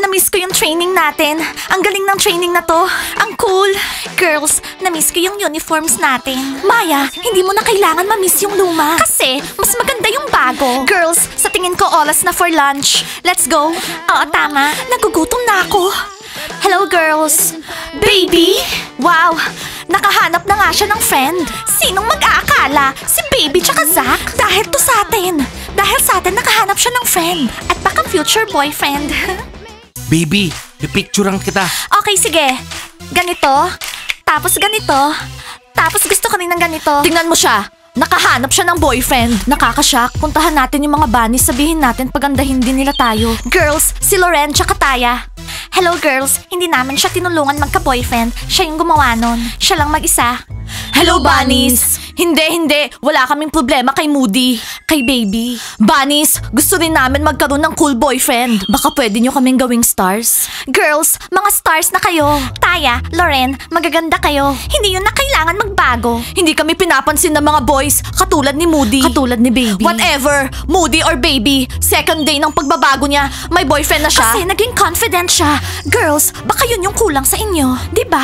na-miss ko yung training natin. Ang galing ng training na to. Ang cool. Girls, na-miss ko yung uniforms natin. Maya, hindi mo na kailangan ma-miss yung luma. Kasi, mas maganda yung bago. Girls, sa tingin ko oras na for lunch. Let's go. Oo, tama. Nagugutom na ako. Hello, girls. Baby? Wow, nakahanap na nga siya ng friend. Sinong mag-aakala? Si Baby tsaka Zach? Dahil to sa atin. Dahil sa atin nakahanap siya ng friend. At baka future boyfriend. Baby, pipicturean kita. Okay, sige. Ganito. Tapos ganito. Tapos gusto ko rin ng ganito. Tingnan mo siya. Nakahanap siya ng boyfriend. Nakakashock. Puntahan natin yung mga bunnies. Sabihin natin pagandahin din nila tayo. Girls, si Loren tsaka Taya. Hello girls, hindi namin siya tinulungan magka-boyfriend. Siya yung gumawa nun. Siya lang mag-isa. Hello bunnies! Hindi. Wala kaming problema kay Moody. Kay Baby. Bunnies, gusto rin namin magkaroon ng cool boyfriend. Baka pwede nyo kaming gawing stars. Girls, mga stars na kayo. Taya, Loren, magaganda kayo. Hindi yun na kailangan magbago. Hindi kami pinapansin ng mga boys katulad ni Moody. Katulad ni Baby. Whatever, Moody or Baby, second day ng pagbabago niya, may boyfriend na siya. Kasi naging confident siya. Girls, baka yun yung kulang sa inyo. Diba?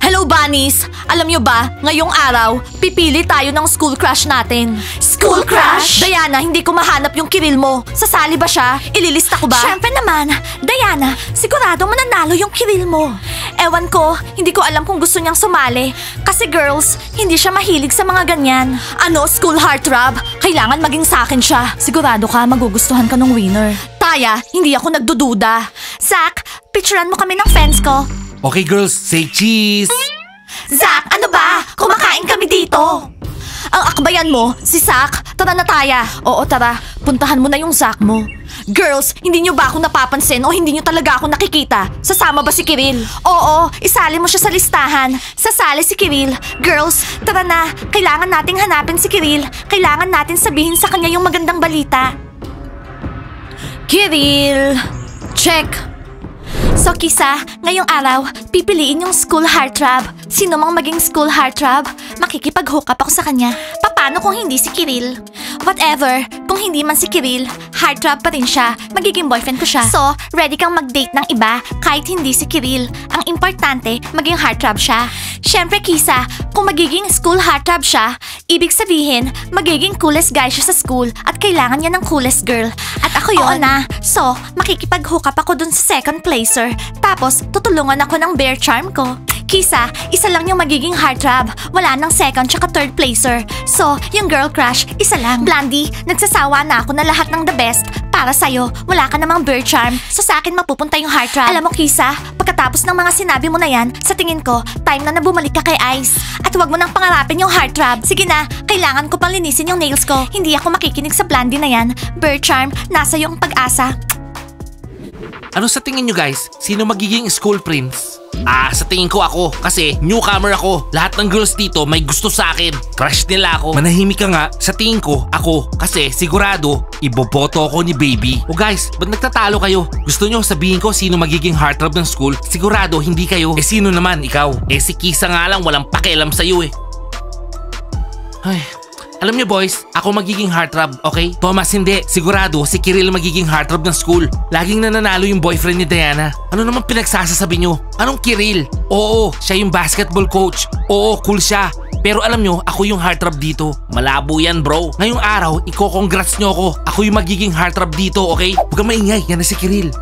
Hello bunnies, alam nyo ba, ngayong araw, pipili tayo ng school crush natin. School crush? Diana, hindi ko mahanap yung Kiril mo. Sasali ba siya? Ililista ko ba? Siyempre naman. Diana, sigurado mananalo yung Kiril mo. Ewan ko, hindi ko alam kung gusto niyang sumali. Kasi girls, hindi siya mahilig sa mga ganyan. Ano, school heartthrob? Kailangan maging sa akin siya. Sigurado ka, magugustuhan ka ng winner. Taya, hindi ako nagdududa. Zach, picturean mo kami ng friends ko. Okay girls, say cheese! Zach, ano ba? Kumakain kami dito. Ang akbayan mo, si Zach. Tara na Taya. Oo, tara. Puntahan mo na yung Zach mo. Girls, hindi nyo ba ako napapansin o hindi nyo talaga ako nakikita? Sasama ba si Kiril? Oo, isali mo siya sa listahan. Sasali si Kiril. Girls, tara na. Kailangan nating hanapin si Kiril. Kailangan natin sabihin sa kanya yung magandang balita. Kiril. Check. So Kisa, ngayong araw, pipiliin yung school heartthrob. Sino mang maging school heartthrob, makikipag-hook up ako sa kanya. Paano kung hindi si Kiril? Whatever, kung hindi man si Kiril, heartthrob pa rin siya. Magiging boyfriend ko siya. So, ready kang mag-date ng iba kahit hindi si Kiril. Ang importante, maging heartthrob siya. Syempre Kisa, kung magiging school heartthrob siya, ibig sabihin, magiging coolest guy siya sa school at kailangan niya ng coolest girl. At ako yun. Oo na. So, makikipag-hook up ako dun sa second placer. Tapos, tutulungan ako ng bear charm ko. Kisa, isa lang yung magiging heartthrob. Wala nang second tsaka third placer. So, yung girl crush, isa lang. Blandy, nagsasawa na ako na lahat ng the best. Para sa'yo, wala ka namang bear charm. So sa akin mapupunta yung heartthrob. Alam mo Kisa, pagkatapos ng mga sinabi mo na yan, sa tingin ko, time na bumalik ka kay Ice. At huwag mo nang pangarapin yung heartthrob. Sige na, kailangan ko pang linisin yung nails ko. Hindi ako makikinig sa Blandy na yan. Bear charm, nasa yung pag-asa. Ano sa tingin nyo guys? Sino magiging school prince? Sa tingin ko ako. Kasi newcomer ako. Lahat ng girls dito may gusto sa akin. Crush nila ako. Manahimik ka nga. Sa tingin ko, ako. Kasi sigurado, iboboto ako ni Baby. O guys, ba't nagtatalo kayo? Gusto nyo sabihin ko sino magiging heartthrob ng school? Sigurado, hindi kayo. Sino naman? Ikaw. Si Kisa nga lang walang pakialam sa'yo Ay... Alam niyo boys, ako magiging heartthrob, okay? Thomas hindi, sigurado si Kiril magiging heartthrob ng school. Laging nananalo yung boyfriend ni Diana. Ano naman pinagsasasabi niyo? Anong Kiril? Oo, siya yung basketball coach. Oo, cool siya. Pero alam nyo, ako yung heartthrob dito. Malabo yan bro. Ngayong araw, iko-congrats nyo ako. Ako yung magiging heartthrob dito, okay? Huwag kang maingay, yan na si Kiril.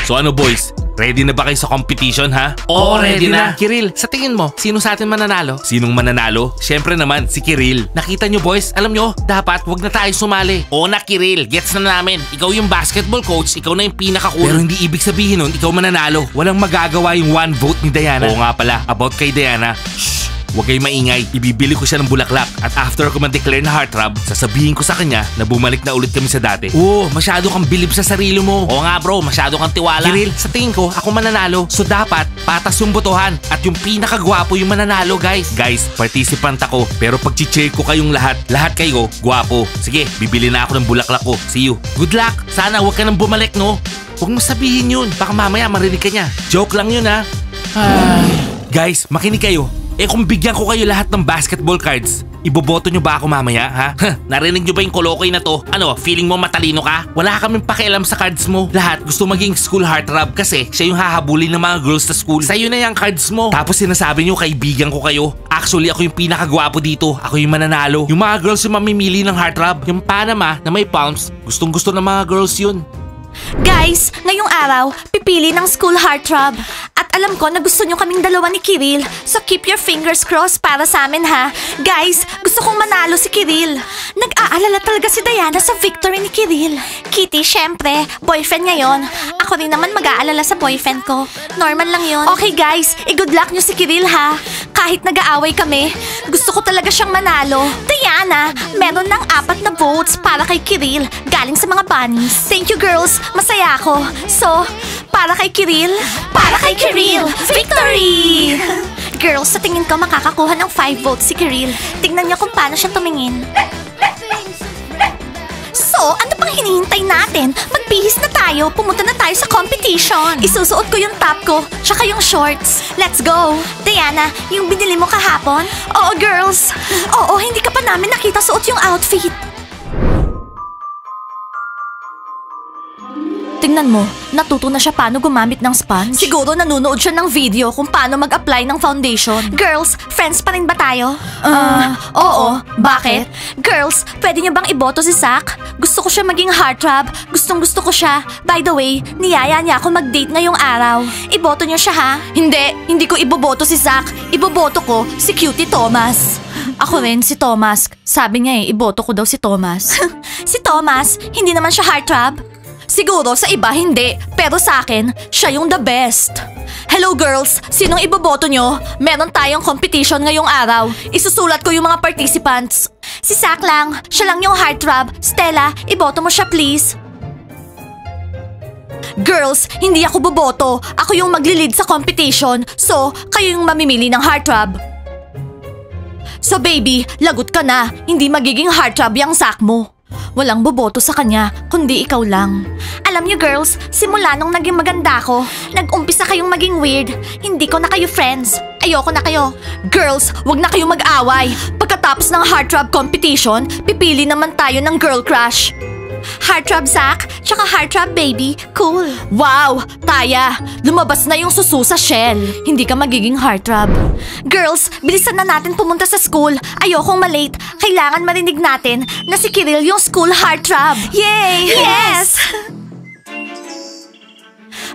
So ano boys? Ready na ba kayo sa competition ha? Oo, ready na. Kiril, sa tingin mo, sino sa atin mananalo? Sinong mananalo? Siyempre naman, si Kiril. Nakita nyo boys, alam nyo, dapat wag na tayo sumali. Oo na Kiril, gets na namin. Ikaw yung basketball coach, ikaw na yung pinaka-cool. Pero hindi ibig sabihin nun, ikaw mananalo. Walang magagawa yung one vote ni Diana. Oo nga pala, about kay Diana. Shh! Huwag kayo maingay, ibibili ko siya ng bulaklak at after ko ma-declare na heartthrob, sasabihin ko sa kanya na bumalik na ulit kami sa dati. Oo, masyado kang bilib sa sarili mo. Oo nga bro, masyado kang tiwala. Kiril, sa tingin ko, ako mananalo. So dapat, patas yung botohan at yung pinakagwapo yung mananalo guys. Guys, participant ako pero pag-cheer ko kayong lahat, lahat kayo, gwapo. Sige, bibili na ako ng bulaklak ko. See you. Good luck. Sana huwag ka nang bumalik no. Huwag mo sabihin yun, baka mamaya marinig ka niya. Joke lang yun ha. Ay. Guys, makinig kayo. Eh kung bigyan ko kayo lahat ng basketball cards, iboboto nyo ba ako mamaya, ha? Narinig nyo ba yung kolokoy na to? Ano, feeling mo matalino ka? Wala kaming pakialam sa cards mo. Lahat gusto maging school heartthrob kasi siya yung hahabulin ng mga girls sa school. Sa'yo na yung cards mo. Tapos sinasabi nyo kaibigan ko kayo. Actually, ako yung pinakagwapo dito. Ako yung mananalo. Yung mga girls yung mamimili ng heartthrob. Yung Panama na may palms, gustong gusto ng mga girls yun. Guys, ngayong araw, pipili ng school heartthrob. At alam ko na gusto nyo kaming dalawa ni Kiril. So keep your fingers crossed para sa amin ha. Guys, gusto kong manalo si Kiril. Nag-aalala talaga si Diana sa victory ni Kiril. Kitty, syempre, boyfriend ngayon. Ako rin naman mag-aalala sa boyfriend ko. Normal lang yun. Okay guys, i-good luck nyo si Kiril ha. Kahit nag-aaway kami, gusto ko talaga siyang manalo. Diana, meron ng 4 na votes para kay Kiril galing sa mga bunnies. Thank you girls, masaya ako. So, para kay Kiril? Para kay Kiril! Victory! Girls, sa tingin ko makakakuha ng 5 votes si Kiril. Tingnan niyo kung paano siya tumingin. So, ano pang hinihintay natin? Magbihis na tayo, pumunta na tayo sa competition. Isusuot ko yung top ko, tsaka yung shorts. Let's go! Diana, yung binili mo kahapon? Oo, girls. Oo, hindi ka pa namin nakita suot yung outfit. Tingnan mo, natuto na siya paano gumamit ng sponge. Siguro nanonood siya ng video kung paano mag-apply ng foundation. Girls, friends pa rin ba tayo? Oo. Bakit? Girls, pwede niyo bang iboto si Zach? Gusto ko siya maging heartthrob. Gustong gusto ko siya. By the way, niyaya niya ako mag-date ngayong araw. Iboto niyo siya ha? Hindi ko iboboto si Zach. Iboboto ko si Cutie Thomas. Ako rin, si Thomas. Sabi niya iboto ko daw si Thomas. Si Thomas, hindi naman siya heartthrob. Siguro sa iba hindi, pero sa akin, siya yung the best. Hello girls, sinong iboboto nyo? Meron tayong competition ngayong araw. Isusulat ko yung mga participants. Si Zach lang, siya lang yung heartthrob. Stella, iboto mo siya please. Girls, hindi ako boboto. Ako yung magli-lead sa competition. So, kayo yung mamimili ng heartthrob. So baby, lagot ka na. Hindi magiging heartthrob yung Zach mo. Walang boboto sa kanya, kundi ikaw lang. Alam niyo girls, simula nung naging maganda ako, nag-umpisa kayong maging weird. Hindi ko na kayo friends. Ayoko na kayo. Girls, wag na kayong mag-away. Pagkatapos ng heartthrob competition, pipili naman tayo ng girl crush. Heartthrob Zach, tsaka heartthrob baby, cool. Wow, Taya, lumabas na yung susu sa shell. Hindi ka magiging heartthrob. Girls, bilisan na natin pumunta sa school. Ayokong malate. Kailangan marinig natin na si Kiril yung school heartthrob. Yay! Yes!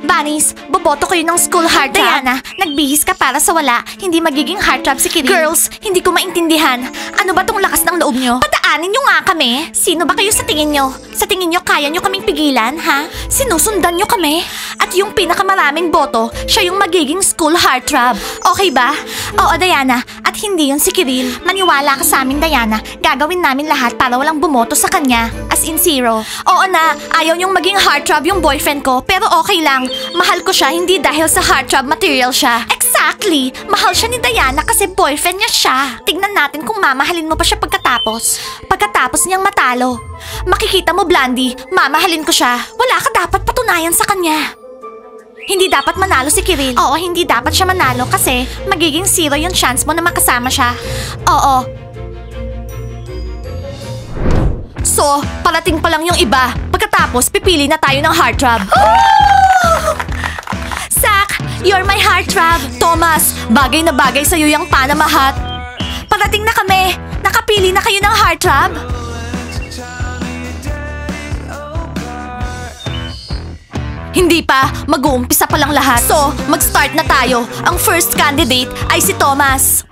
Bunnies, boboto kayo ng school heartthrob. Diana, nagbihis ka para sa wala. Hindi magiging heartthrob si Kiril. Girls, hindi ko maintindihan. Ano ba tong lakas ng loob nyo? Padaanin nyo nga kami. Sino ba kayo sa tingin nyo? Sa tingin nyo kaya nyo kaming pigilan, ha? Sinusundan nyo kami. At yung pinakamaraming boto, siya yung magiging school heartthrob. Okay ba? Oo, Diana. At hindi yun si Kiril. Maniwala ka sa amin, Diana. Gagawin namin lahat para walang bumoto sa kanya. As in 0. Oo na, ayaw nyong maging heartthrob yung boyfriend ko. Pero okay lang. Mahal ko siya hindi dahil sa heartthrob material siya. Exactly! Mahal siya ni Diana kasi boyfriend niya siya. Tignan natin kung mamahalin mo pa siya pagkatapos. Pagkatapos niyang matalo. Makikita mo, Blandy, mamahalin ko siya. Wala ka dapat patunayan sa kanya. Hindi dapat manalo si Kiril. Oo, hindi dapat siya manalo kasi magiging 0 yung chance mo na makasama siya. Oo. So, parating pa lang yung iba. Pagkatapos, pipili na tayo ng heartthrob. Zach, you're my heartthrob. Thomas, bagay na bagay sa'yo yung Panama hat. Parating na kami. Nakapili na kayo ng heartthrob? Hindi pa, mag-uumpisa pa lang lahat. So, mag-start na tayo. Ang first candidate ay si Thomas.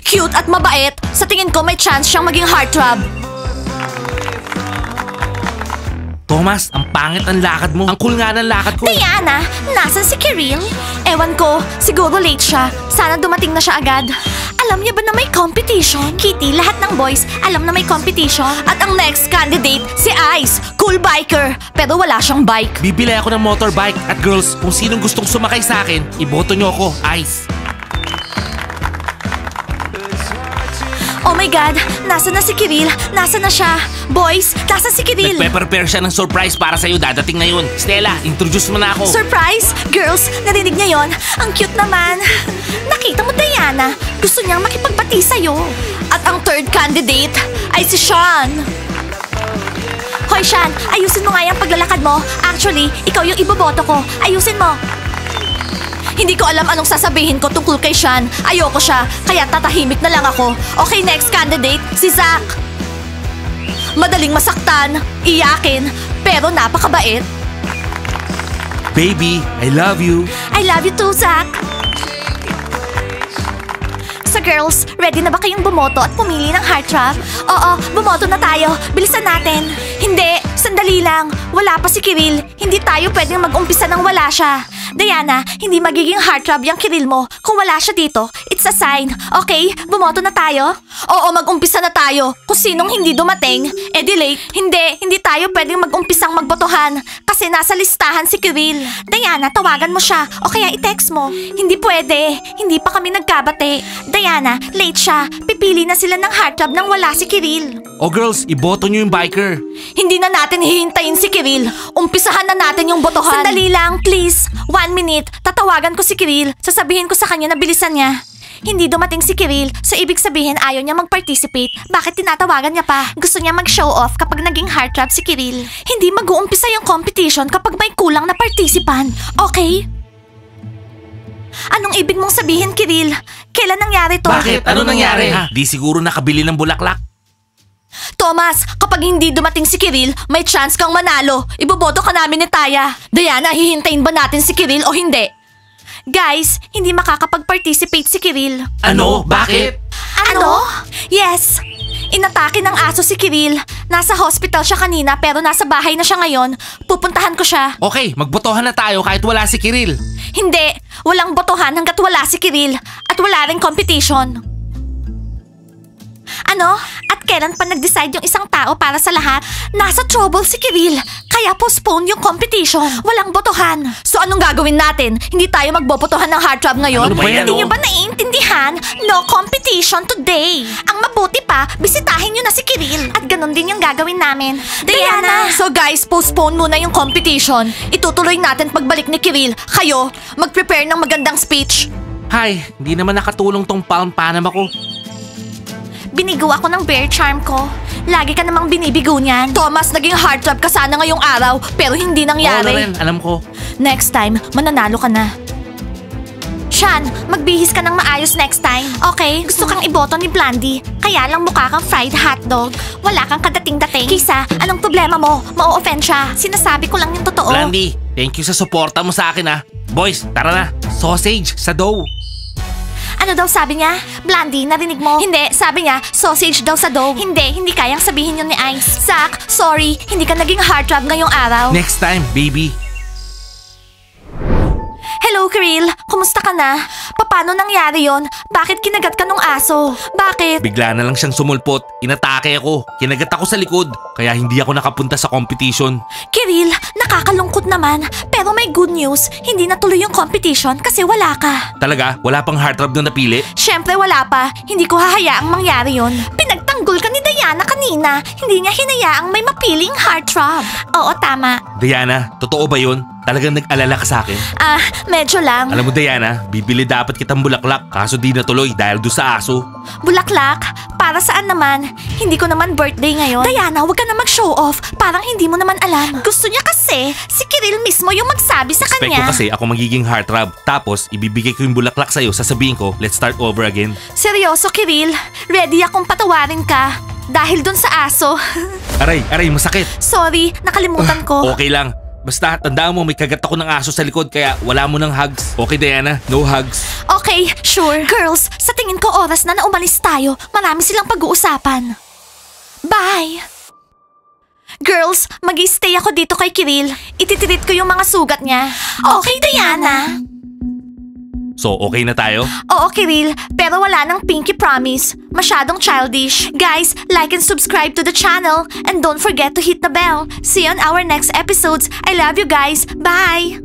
Cute at mabait. Sa tingin ko may chance siyang maging heartthrob. Thomas, ang pangit ang lakad mo. Ang cool nga ng lakad ko. Diana, nasan si Kiril? Ewan ko, siguro late siya. Sana dumating na siya agad. Alam niya ba na may competition? Kitty, lahat ng boys alam na may competition. At ang next candidate, si Ice. Cool biker, pero wala siyang bike. Bibili ako ng motorbike. At girls, kung sinong gustong sumakay sa akin, iboto nyo ako, Ice. Oh my God, nasa na si Kiril? Nasa na siya? Boys, nasa si Kiril? Nagpe-prepare siya ng surprise para sa'yo. Dadating na yun. Stella, introduce mo na ako. Surprise? Girls, narinig niya yon? Ang cute naman. Nakita mo, Diana? Gusto niyang makipagbati sa'yo. At ang third candidate ay si Sean. Hoy, Sean, ayusin mo nga yung paglalakad mo. Actually, ikaw yung iboboto ko. Ayusin mo. Hindi ko alam anong sasabihin ko tungkol kay Sean. Ayoko siya, kaya tatahimik na lang ako. Okay, next candidate, si Zach. Madaling masaktan, iyakin, pero napakabait. Baby, I love you. I love you too, Zach. Sa girls, ready na ba kayong bumoto at pumili ng heartthrob? Oo, bumoto na tayo. Bilisan natin. Hindi, sandali lang. Wala pa si Kiril. Hindi tayo pwedeng mag-umpisa nang wala siya. Diana, hindi magiging heartthrob yung Kiril mo kung wala siya dito. It's a sign. Okay, bumoto na tayo? Oo, mag-umpisa na tayo. Kung sinong hindi dumating, edi late. Hindi tayo pwedeng mag-umpisang magbotohan kasi nasa listahan si Kiril. Diana, tawagan mo siya o kaya i-text mo. Hindi pwede. Hindi pa kami nagkabate. Diana, late siya. Pipili na sila ng heartthrob nang wala si Kiril. Oh girls, iboto nyo yung biker. Hindi na natin hihintayin si Kiril. Umpisahan na natin yung botohan. Sandali lang, please. 1 minute. Tatawagan ko si Kiril. Sasabihin ko sa kanya na bilisan niya. Hindi dumating si Kiril, so ibig sabihin ayaw niya mag-participate. Bakit tinatawagan niya pa? Gusto niya mag-show off kapag naging heartthrob si Kiril. Hindi mag-uumpisa yung competition kapag may kulang na participant. Okay? Anong ibig mong sabihin, Kiril? Kailan nangyari to? Bakit? Ano nangyari? Di siguro nakabili ng bulaklak. Thomas, kapag hindi dumating si Kiril, may chance kang manalo. Iboboto ka namin ni Taya. Diana, hihintayin ba natin si Kiril o hindi? Guys, hindi makakapag-participate si Kiril. Ano? Bakit? Ano? Yes. Inatake ng aso si Kiril. Nasa hospital siya kanina pero nasa bahay na siya ngayon. Pupuntahan ko siya. Okay, magbotohan na tayo kahit wala si Kiril. Hindi, walang botohan hanggat wala si Kiril. At wala ring competition. Ano? At kailan pa nag-decide yung isang tao para sa lahat? Nasa trouble si Kiril. Kaya postpone yung competition. Walang botohan. So anong gagawin natin? Hindi tayo magbobotohan ng heartthrob ngayon? Ano ba yan, Hindi niyo oh? ba naiintindihan? No competition today. Ang mabuti pa, bisitahin niyo na si Kiril. At ganun din yung gagawin namin. Diana! So guys, postpone muna yung competition. Itutuloy natin pagbalik ni Kiril. Kayo, mag-prepare ng magandang speech. Hay, hindi naman nakatulong tong pound panama ko. Binigo ako ng bear charm ko. Lagi ka namang binibigo niyan. Thomas, naging heartthrob ka sana ngayong araw, pero hindi Oo na nangyari. rin, alam ko. Next time, mananalo ka na. Sean, magbihis ka ng maayos next time. Okay, gusto kang iboto ni Blandy. Kaya lang mukha kang fried hotdog. Wala kang kadating-dating. Kisa, anong problema mo? Ma-offend siya. Sinasabi ko lang yung totoo. Blandy, thank you sa suporta mo sa akin ah. Boys, tara na. Sausage sa dough. Ano daw sabi niya? Blandy, narinig mo? Hindi, sabi niya, sausage daw sa dough. Hindi kayang sabihin yun ni Ice. Zach, sorry, hindi ka naging heartthrob ngayong araw. Next time, baby. Hello, Kiril. Kumusta ka na? Paano nangyari yon? Bakit kinagat ka nung aso? Bakit? Bigla na lang siyang sumulpot. Inatake ako. Kinagat ako sa likod. Kaya hindi ako nakapunta sa competition. Kiril, nakakalungkot naman. Pero may good news. Hindi natuloy yung competition kasi wala ka. Talaga? Wala pang heartthrob na napili? Siyempre wala pa. Hindi ko hahayaang mangyari yon. Pinagtanggol ka ni Diana kanina. Hindi niya hinayaang may mapiling heartthrob. Oo, tama. Diana, totoo ba yun? Talagang nag-alala ka sa akin? Ah, medyo lang. Alam mo Diana, bibili dapat kitang bulaklak. Kaso di natuloy dahil doon sa aso. Bulaklak? Para saan naman? Hindi ko naman birthday ngayon. Diana, huwag ka na mag-show off. Parang hindi mo naman alam. Gusto niya kasi si Kiril mismo yung magsabi sa Expect ko kanya. kasi ako magiging heartthrob. Tapos, ibibigay ko yung bulaklak sa'yo. Sasabihin ko, let's start over again. Seryoso, Kiril? Ready akong patawarin ka. Dahil dun sa aso. Aray, masakit. Sorry, nakalimutan ko. Okay lang. Basta, tandaan mo, may kagat ako ng aso sa likod kaya wala mo ng hugs. Okay, Diana? No hugs. Okay, sure. Girls, sa tingin ko oras na umalis tayo. Marami silang pag-uusapan. Bye! Girls, mag-i-stay ako dito kay Kiril. Ititreat ko yung mga sugat niya. Okay, Diana? So, okay na tayo? Oo, Kiril, pero wala nang pinky promise. Masyadong childish. Guys, like and subscribe to the channel. And don't forget to hit the bell. See you on our next episodes. I love you guys. Bye!